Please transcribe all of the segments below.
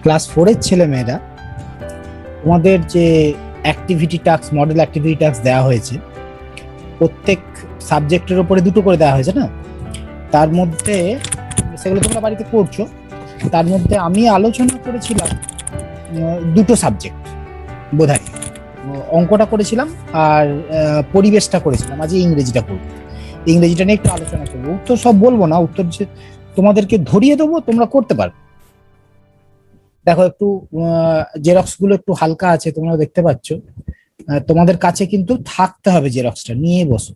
Class 4 এর ছেলেমেয়েরা তোমাদের যে activity task, model activity task দেওয়া হয়েছে, প্রত্যেক সাবজেক্টের উপরে দুটো করে দেওয়া হয়েছে না? তার মধ্যে সেগুলো তোমরা বাড়িতে করছো। তার মধ্যে আমি আলোচনা করেছিলাম দুটো সাবজেক্ট, বোধহয় অঙ্কটা করেছিলাম আর পরিবেশটা করেছিলাম। আজ ইংরেজিটা করবো, ইংরেজিটা নিয়ে একটু আলোচনা করবো। উত্তর সব বলবো না, উত্তর যে তোমাদেরকে ধরিয়ে দেবো, তোমরা করতে পারবে। দেখো একটু জেরক্স গুলো একটু হালকা আছে, তোমরা দেখতে পাচ্ছ। তোমাদের কাছে কিন্তু থাকতে হবে, জেরক্সটা নিয়ে বসো।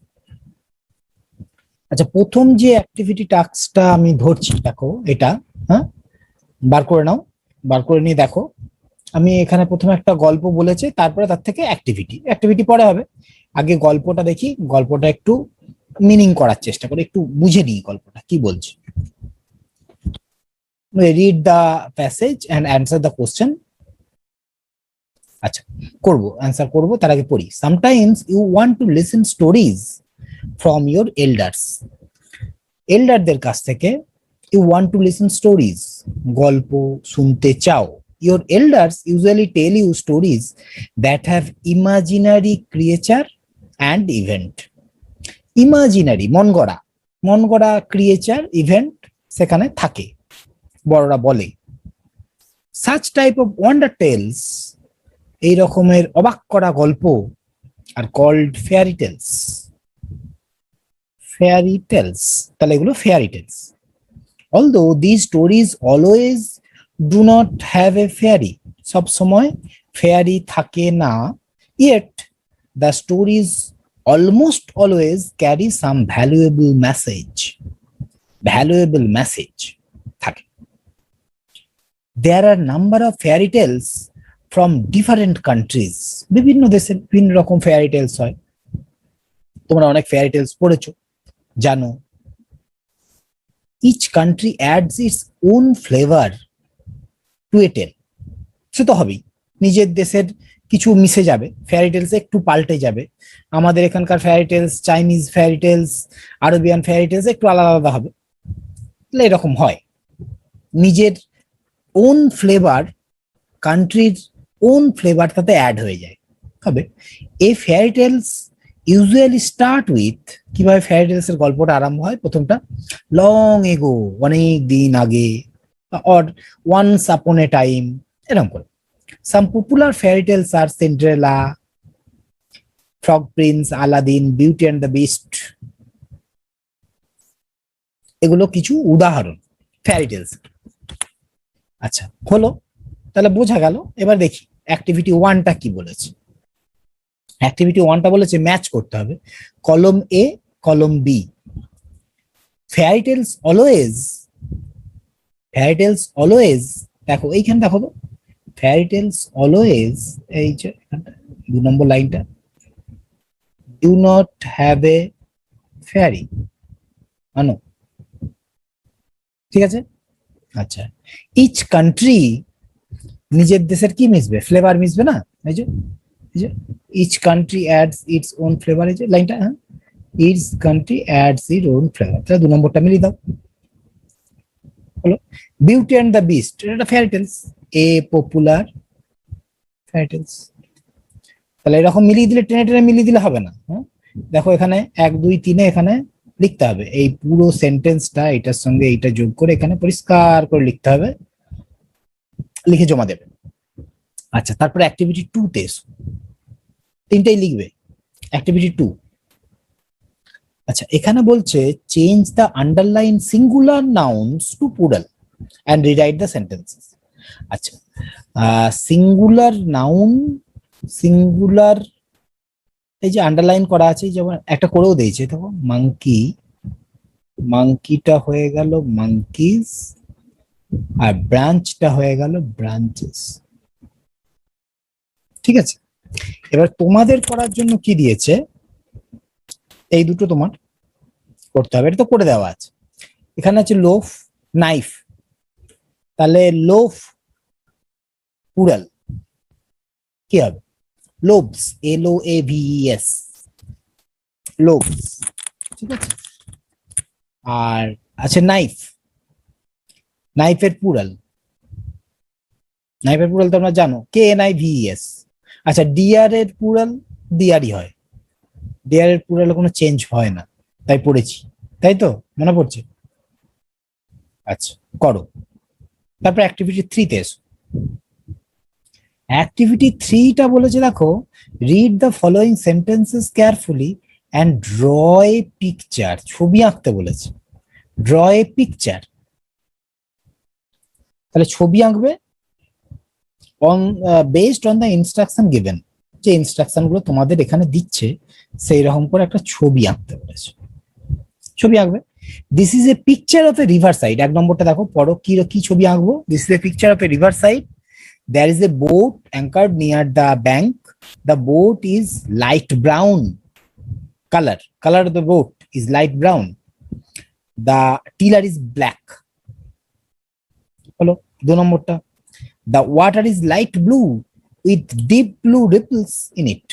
আচ্ছা, প্রথম যে অ্যাক্টিভিটি টাস্কটা আমি ধরছি, দেখো এটা। হ্যাঁ, বার করে নাও, বার করে নিয়ে দেখো। আমি এখানে প্রথমে একটা গল্প বলেছি, তারপরে তার থেকে অ্যাক্টিভিটি পরে হবে। আগে গল্পটা দেখি, গল্পটা একটু মিনিং করার চেষ্টা করি, একটু বুঝে নিই গল্পটা কি বলছে। Read the passage and answer the question. আচ্ছা, করবো, অ্যান্সার করবো, তার আগে পড়ি। Sometimes you want to listen stories from your elders. এল্ডারদের কাছ থেকে you want to listen stories, গল্প শুনতে চাও। Your elders usually tell you stories that have imaginary creature and event. Imaginary, মন গড়া ক্রিয়েচার, ইভেন্ট সেখানে থাকে, বড়রা বলে। Such type of wonder tales, এই রকমের অবাক করা গল্প are called fairy tales. Fairy tales, তাহলে এগুলো fairy tales. Although this stories always do not have a fairy, সব সময় ফেয়ারি থাকে না। Yet the stories almost always carry some valuable message থাকে। There are number of fairy tales from different countries, বিভিন্ন দেশের বিভিন্ন রকম ফেয়ারি টেলস হয়। তোমরা অনেক ফেয়ারি টেলস পড়েছো, জানো। Each country adds its own flavour to a tale, সে তো হবেই, নিজের দেশের কিছু মিশে যাবে, ফেয়ারি টেলস একটু পাল্টে যাবে। আমাদের এখানকার fairy tales, Chinese fairy tales, Arabian fairy tales একটু আলাদা আলাদা হবে, এরকম হয়। নিজের ওন ফ্লেভার, কান্ট্রির ওন ফ্লেভার তাতে অ্যাড হয়ে যায়, হবে। এই fairy tales usually start with, কিভাবে ফেয়ারি টেলস এর গল্পটা আরম্ভ হয়, প্রথমটা লং এগো, অনেক দিন আগে, or once upon A time, এরকম করে। Some popular fairy tales are Cinderella, frog prince, Aladdin, beauty and the beast. এগুলো কিছু উদাহরণ ফেয়ারি টেলস। আচ্ছা, হলো, তাহলে বোঝা গেল। এবার দেখি অ্যাক্টিভিটি 1টা কি বলেছে। অ্যাক্টিভিটি 1টা বলেছে ম্যাচ করতে হবে কলম এ কলম বি। ফেয়ারি টেলস অলওয়েজ, দেখো এইখানে দেখো তো, ফেয়ারি টেলস অলওয়েজ, এই যে 2 নম্বর লাইনটা, do not have a fairy, আনো, ঠিক আছে। আচ্ছা, ইচ কান্ট্রি, নিজের দেশের কি মিশবে, ফ্লেভার মিশবে না, এই যে each country adds its own flavour, এই যে লাইনটা, হ্যাঁ, each country adds it own flavour, তাহলে 2 নম্বরটা মিলিয়ে দাও। হলো। বিউটি অ্যান্ড দ্য বিস্ট, এটা fairy tales, a popular fairy tales. তাহলে এরকম মিলিয়ে দিলে, টেনে টেনে মিলিয়ে দিলে হবে না। হ্যাঁ, দেখো এখানে 1 2 3 এখানে লিখতে হবে, এই পুরো সেন্টেন্সটা এটার সঙ্গে এইটা যোগ করে এখানে পরিষ্কার করে লিখতে হবে, লিখে জমা দেবে। আচ্ছা, তারপরে অ্যাক্টিভিটি 2 তে এসো, 3টাই লিখবে। অ্যাক্টিভিটি 2, আচ্ছা, এখানে বলছে change the underline singular nouns to plural and rewrite the sentences. আচ্ছা, সিঙ্গুলার নাউন, সিঙ্গুলার, এই যে আন্ডারলাইন করা আছে, যেমন একটা করেও দিয়েছে, দেখো মাঙ্কি, মাঙ্কিটা হয়ে গেল মাঙ্কিজ, আর ব্রাঞ্চটা হয়ে গেল ব্রাঞ্চেস, ঠিক আছে। এবার তোমাদের করার জন্য কি দিয়েছে, এই দুটো তোমার করতে হবে, এটা তো করে দেওয়া আছে। এখানে আছে লোফ, নাইফ, তাহলে লোফ প্লুরাল কি হবে, লোভস, LOAVES, লোভস, ঠিক আছে। আর আছে নাইফ, নাইফের প্লুরাল নাইফের প্লুরাল তোমরা জানো, KNIVES। আচ্ছা, ডিয়ার এর প্লুরাল ডিয়ারই হয়, ডিয়ার এর প্লুরালে কোনো চেঞ্জ হয় না, তাই পড়েছি, তাই তো মনে পড়ছে? আচ্ছা, করো। তারপর অ্যাক্টিভিটি 3 তে এসো। অ্যাক্টিভিটি 3টা বলেছে, দেখো, read the following sentences carefully and draw a picture. ছবি আঁকতে বলেছে, ড্র এ পিকচার। তাহলে ছবি আঁকবে on based on the instruction given. যে ইনস্ট্রাকশন গুলো তোমাদের এখানে দিচ্ছে সেই রকম করে একটা ছবি আঁকতে বলেছে, ছবি আঁকবে। This is a picture of A river side. 1 নম্বরটা দেখো, পড়ো কি কি ছবি আঁকবো। This is a picture of A river side. There is a boat anchored near the bank. The boat is light brown color. Color of the boat is light brown. The tiller is black. Hello, 2 নম্বরটা, the water is light blue with deep blue ripples in it.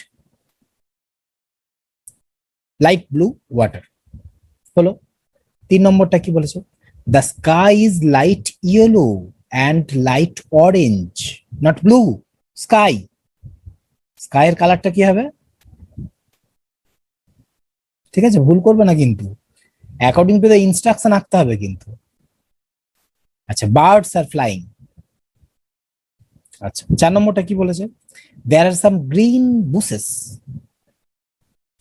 Light blue water. Hello, 3 নম্বরটা কি বলেছে? The sky is light yellow and light orange, not blue. Sky. Sky এর কালারটা কি হবে? ঠিক আছে, ভুল করবে না কিন্তু, অ্যাকর্ডিং টু দ্য ইনস্ট্রাকশন আঁকতে হবে কিন্তু। আচ্ছা, বার্ডস আর ফ্লাইং। আচ্ছা, 4 নম্বরটা কি বলেছে? There are some green bushes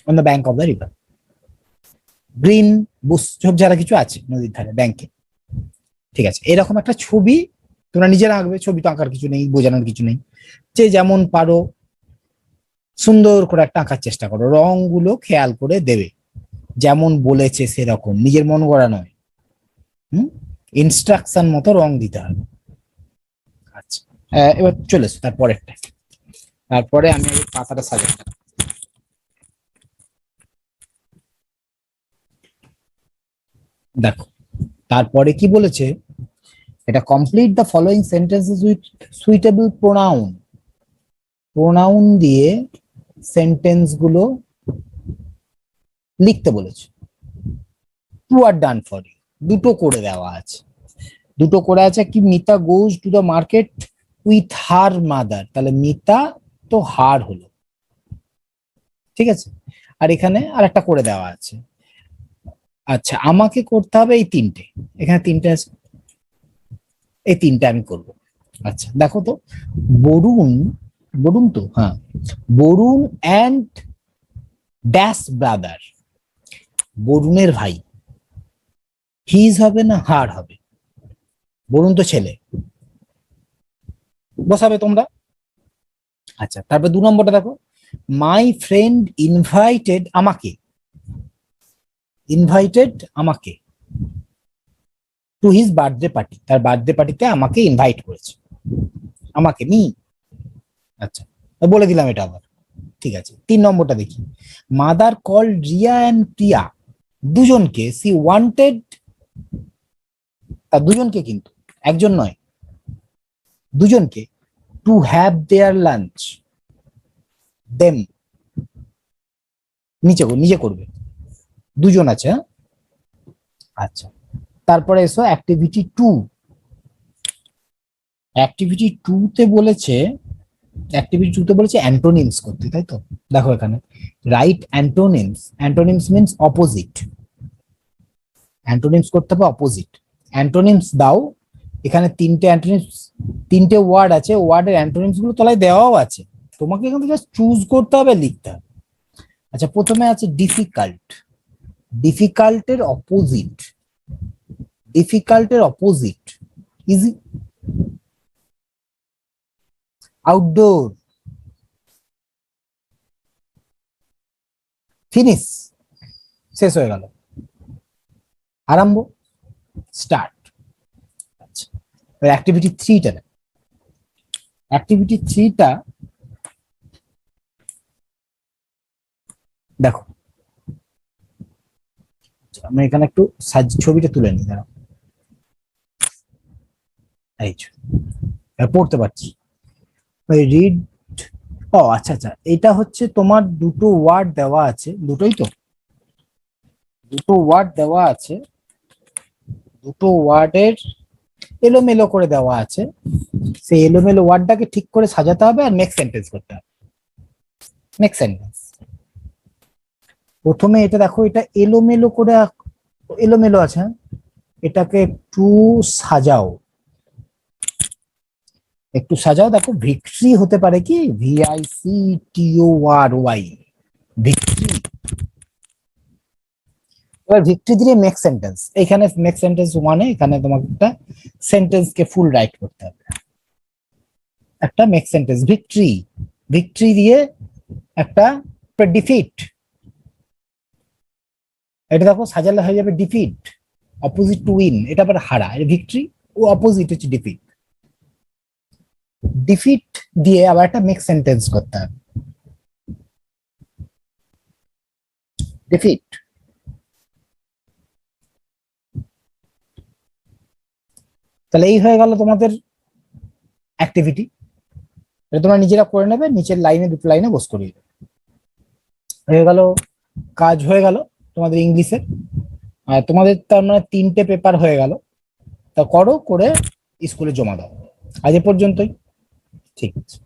on the bank of the river. Green bush, ঝোপঝাড়া কিছু আছে নদীর ধারে, ব্যাংকে। ঠিক আছে, এরকম একটা ছবি তোমরা নিজেরা আঁকবে। ছবি তো আঁকার কিছু নেই, বোঝানোর কিছু নেই, যে যেমন পারো সুন্দর করে একটা আঁকার চেষ্টা করো, রংগুলো খেয়াল করে দেবে, যেমন বলেছে সেরকম, নিজের মন গড়া নয়। ইনস্ট্রাকশন মতো রং দিতে হবে। আচ্ছা, এবার চলে এসো তারপরেরটা। তারপরে আমি পাতাটা সাজাই। দেখো, তারপরে কি বলেছে, এটা complete the following sentences with suitable pronoun. Pronoun দিয়ে সেন্টেন্স গুলো লিখতে বলেছে। Two are done for you, দুটো করে দেওয়া আছে, দুটো করে আছে। কি, Mita goes to the market with her mother. তাহলে মিতা তো হার হলো, ঠিক আছে। আর এখানে আর একটা করে দেওয়া আছে। আচ্ছা, আমাকে করতে হবে এই 3টে, এখানে 3টে আছে, এই 3টে আমি করব। আচ্ছা, দেখো তো, বরুণ, বরুণ তো, হ্যাঁ, বরুণ অ্যান্ড ড্যাশ ব্রাদার, বরুণের ভাই। হিজ হবে না হার হবে? বরুণ তো ছেলে, বসাবে তোমরা। আচ্ছা, তারপর 2 নম্বরটা দেখো, মাই ফ্রেন্ড ইনভাইটেড আমাকে, ইনভাইটেড আমাকে টু হিজ বার্থডে পার্টি। তার বার্থডে পার্টিতে আমাকে ইনভাইট করেছে, আমাকে মি। আচ্ছা, বলে দিলাম এটা আবার, ঠিক আছে। 3 নম্বরটা দেখি, মাদার কল রিয়া অ্যান্ড প্রিয়া, দুজনকে, সি ওয়ান্টেড, তার দুজনকে কিন্তু, একজন নয়, দুজনকে, to have their lunch, them, নিজে করবে, দুজন আছে, হ্যাঁ। আচ্ছা, তারপরে এসো অ্যাক্টিভিটি 2। অ্যাক্টিভিটি 2 তে বলেছে, অ্যাক্টিভিটি 2 তে বলেছে অ্যান্টোনিমস করতে, তাই তো। দেখো এখানে, right antonyms. Antonyms means opposite, antonyms করতে হবে অপোজিট। অ্যান্টোনিমস দাও, এখানে 3টে অ্যান্টোনিমস, 3টে ওয়ার্ড আছে, ওয়ার্ডের অ্যান্টোনিমস গুলো তলায় দেওয়াও আছে, তোমাকে এখান থেকে জাস্ট চুজ করতে হবে, লিখতে হবে। আচ্ছা, প্রথমে আছে ডিফিকাল্ট। ডিফিকাল্টের অপোজিট, ডিফিকাল্টের অপোজিট ইজি। আউটডোর, ফিনিশ, শেষ হয়ে গেল, আরম্ভ, স্টার্ট। আচ্ছা, অ্যাক্টিভিটি 3টা, অ্যাক্টিভিটি 3টা দেখো, আমি এখানে একটু ছবিটা তুলে নিই, দাঁড়াও, এই পড়তে পারছি। রিড, ও আচ্ছা আচ্ছা, এটা হচ্ছে তোমার দুটো ওয়ার্ড দেওয়া আছে, দুটোই তো, দুটো ওয়ার্ড দেওয়া আছে, দুটো ওয়ার্ডের এলোমেলো করে দেওয়া আছে, সেই এলোমেলো ওয়ার্ডটাকে ঠিক করে সাজাতে হবে আর নেক্সট সেন্টেন্স করতে হবে। নেক্সট সেন্টেন্স, প্রথমে এটা দেখো, এটা এলোমেলো করে, এলোমেলো আছে, এটাকে একটু সাজাও, একটু সাজাও। দেখো ভিক্টরি হতে পারে কি, VICTORY, ভিক্টরি। এবার ভিক্টরি দিয়ে নেক্সট সেন্টেন্স, এখানে নেক্সট সেন্টেন্স ওয়ানে এখানে তোমাকে একটা সেন্টেন্সকে ফুল রাইট করতে হবে, একটা নেক্সট সেন্টেন্স ভিক্টরি, ভিক্টরি দিয়ে একটা ডিফিট, এটা দেখো সাজালে হয়ে যাবে ডিফিট, অপোজিট টু উইন, এটা আবার হারা, ভিক্টরি ও অপোজিট হচ্ছে ডিফিট। ডিফিট দিয়ে আবার একটা নেক্সট সেন্টেন্স করতে হবে, ডিফিট। তাহলে এই হয়ে গেল তোমাদের অ্যাক্টিভিটি, এটা তোমরা নিজেরা করে নেবে, নিচের লাইনে দুটো লাইনে বস করিয়ে দেবে। হয়ে গেল, কাজ হয়ে গেল তোমাদের ইংলিশের। আর তোমাদের তার মানে 3টে পেপার হয়ে গেল, তা করো, করে স্কুলে জমা দাও। আজ এ পর্যন্তই, ঠিক আছে।